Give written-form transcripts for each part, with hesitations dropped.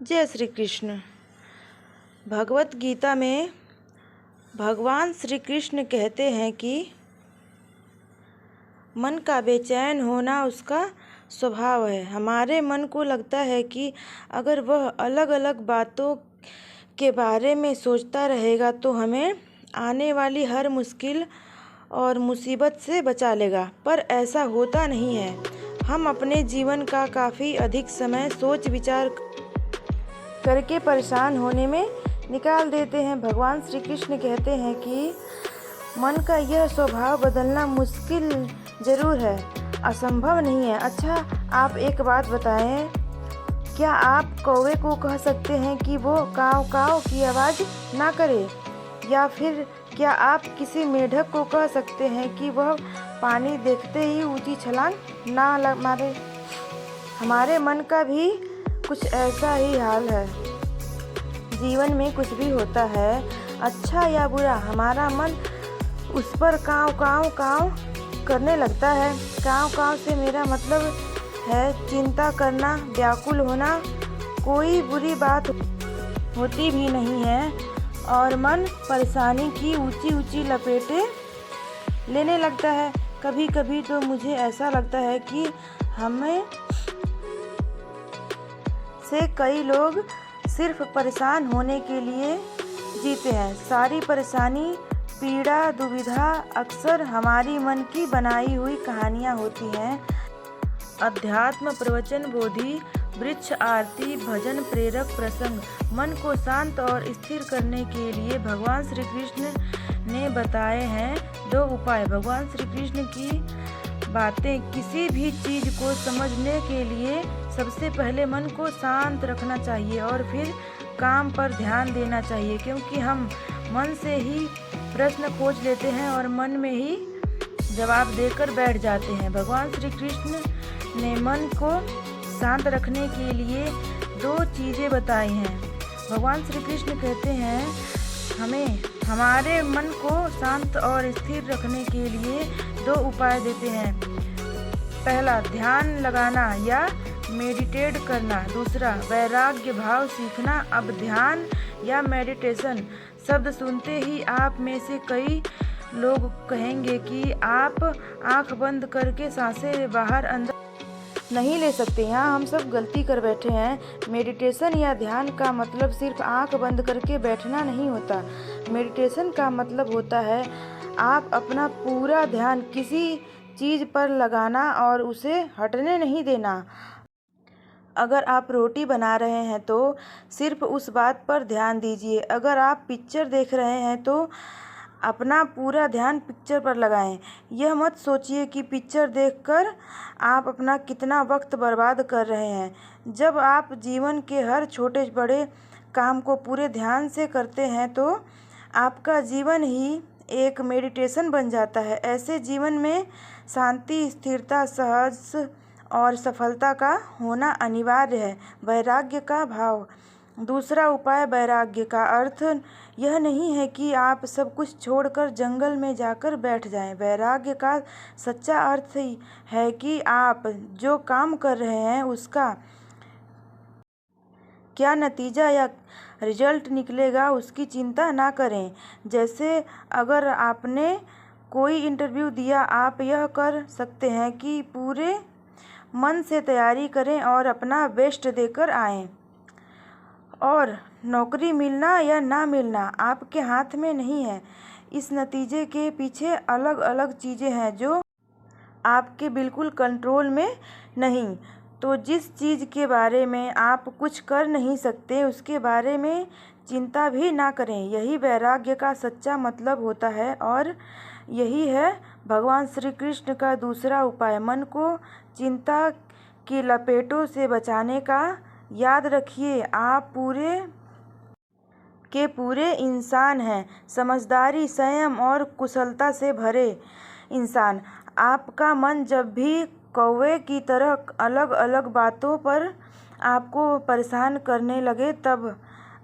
जय श्री कृष्ण। भगवत गीता में भगवान श्री कृष्ण कहते हैं कि मन का बेचैन होना उसका स्वभाव है। हमारे मन को लगता है कि अगर वह अलग अलग बातों के बारे में सोचता रहेगा तो हमें आने वाली हर मुश्किल और मुसीबत से बचा लेगा, पर ऐसा होता नहीं है। हम अपने जीवन का काफ़ी अधिक समय सोच विचार करके परेशान होने में निकाल देते हैं। भगवान श्री कृष्ण कहते हैं कि मन का यह स्वभाव बदलना मुश्किल ज़रूर है, असंभव नहीं है। अच्छा, आप एक बात बताएं, क्या आप कौवे को कह सकते हैं कि वो काव काव की आवाज़ ना करे? या फिर क्या आप किसी मेढक को कह सकते हैं कि वह पानी देखते ही ऊंची छलांग ना मारे? हमारे मन का भी कुछ ऐसा ही हाल है। जीवन में कुछ भी होता है, अच्छा या बुरा, हमारा मन उस पर काव काव काव करने लगता है। काव काव से मेरा मतलब है चिंता करना, व्याकुल होना। कोई बुरी बात होती भी नहीं है और मन परेशानी की ऊंची ऊंची लपेटें लेने लगता है। कभी कभी तो मुझे ऐसा लगता है कि हमें से कई लोग सिर्फ परेशान होने के लिए जीते हैं। सारी परेशानी, पीड़ा, दुविधा अक्सर हमारी मन की बनाई हुई कहानियाँ होती हैं। अध्यात्म, प्रवचन, बोधि, वृक्ष, आरती, भजन, प्रेरक प्रसंग मन को शांत और स्थिर करने के लिए भगवान श्री कृष्ण ने बताए हैं 2 उपाय। भगवान श्री कृष्ण की बातें, किसी भी चीज़ को समझने के लिए सबसे पहले मन को शांत रखना चाहिए और फिर काम पर ध्यान देना चाहिए, क्योंकि हम मन से ही प्रश्न खोज लेते हैं और मन में ही जवाब देकर बैठ जाते हैं। भगवान श्री कृष्ण ने मन को शांत रखने के लिए 2 चीज़ें बताई हैं। भगवान श्री कृष्ण कहते हैं हमें हमारे मन को शांत और स्थिर रखने के लिए 2 उपाय देते हैं। पहला, ध्यान लगाना या मेडिटेट करना। दूसरा, वैराग्य भाव सीखना। अब ध्यान या मेडिटेशन शब्द सुनते ही आप में से कई लोग कहेंगे कि आप आंख बंद करके सांसें बाहर अंदर नहीं ले सकते। यहाँ हम सब गलती कर बैठे हैं। मेडिटेशन या ध्यान का मतलब सिर्फ आंख बंद करके बैठना नहीं होता। मेडिटेशन का मतलब होता है आप अपना पूरा ध्यान किसी चीज़ पर लगाना और उसे हटने नहीं देना। अगर आप रोटी बना रहे हैं तो सिर्फ उस बात पर ध्यान दीजिए। अगर आप पिक्चर देख रहे हैं तो अपना पूरा ध्यान पिक्चर पर लगाएं। यह मत सोचिए कि पिक्चर देखकर आप अपना कितना वक्त बर्बाद कर रहे हैं। जब आप जीवन के हर छोटे बड़े काम को पूरे ध्यान से करते हैं तो आपका जीवन ही एक मेडिटेशन बन जाता है। ऐसे जीवन में शांति, स्थिरता, सहज और सफलता का होना अनिवार्य है। वैराग्य का भाव। दूसरा उपाय, वैराग्य का अर्थ यह नहीं है कि आप सब कुछ छोड़कर जंगल में जाकर बैठ जाएं। वैराग्य का सच्चा अर्थ है कि आप जो काम कर रहे हैं उसका क्या नतीजा या रिजल्ट निकलेगा उसकी चिंता ना करें। जैसे अगर आपने कोई इंटरव्यू दिया, आप यह कर सकते हैं कि पूरे मन से तैयारी करें और अपना बेस्ट देकर आएं। और नौकरी मिलना या ना मिलना आपके हाथ में नहीं है। इस नतीजे के पीछे अलग अलग चीज़ें हैं जो आपके बिल्कुल कंट्रोल में नहीं। तो जिस चीज़ के बारे में आप कुछ कर नहीं सकते उसके बारे में चिंता भी ना करें। यही वैराग्य का सच्चा मतलब होता है और यही है भगवान श्री कृष्ण का दूसरा उपाय, मन को चिंता की लपेटों से बचाने का। याद रखिए, आप पूरे के पूरे इंसान हैं, समझदारी, संयम और कुशलता से भरे इंसान। आपका मन जब भी कौवे की तरह अलग अलग बातों पर आपको परेशान करने लगे तब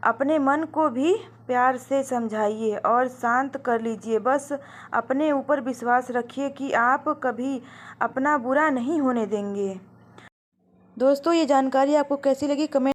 अपने मन को भी प्यार से समझाइए और शांत कर लीजिए। बस अपने ऊपर विश्वास रखिए कि आप कभी अपना बुरा नहीं होने देंगे। दोस्तों, ये जानकारी आपको कैसी लगी कमेंट